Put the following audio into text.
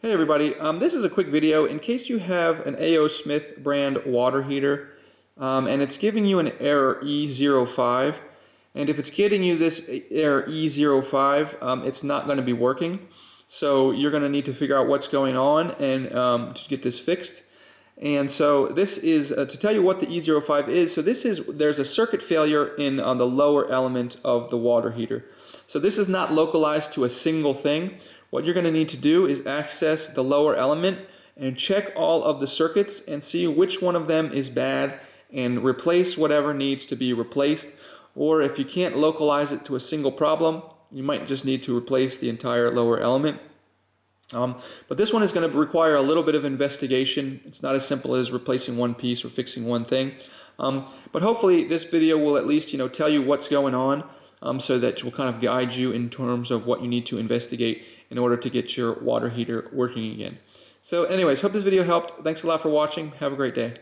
Hey everybody, this is a quick video in case you have an AOSmith brand water heater and it's giving you an error E05, and if it's getting you this error E05, it's not going to be working. So you're going to need to figure out what's going on and to get this fixed. And so this is to tell you what the E05 is. So there's a circuit failure in on the lower element of the water heater. So this is not localized to a single thing. What you're going to need to do is access the lower element and check all of the circuits and see which one of them is bad and replace whatever needs to be replaced. Or if you can't localize it to a single problem, you might just need to replace the entire lower element. But this one is going to require a little bit of investigation. It's not as simple as replacing one piece or fixing one thing. But hopefully this video will at least tell you what's going on, so that will kind of guide you in terms of what you need to investigate in order to get your water heater working again. So anyways, hope this video helped. Thanks a lot for watching. Have a great day.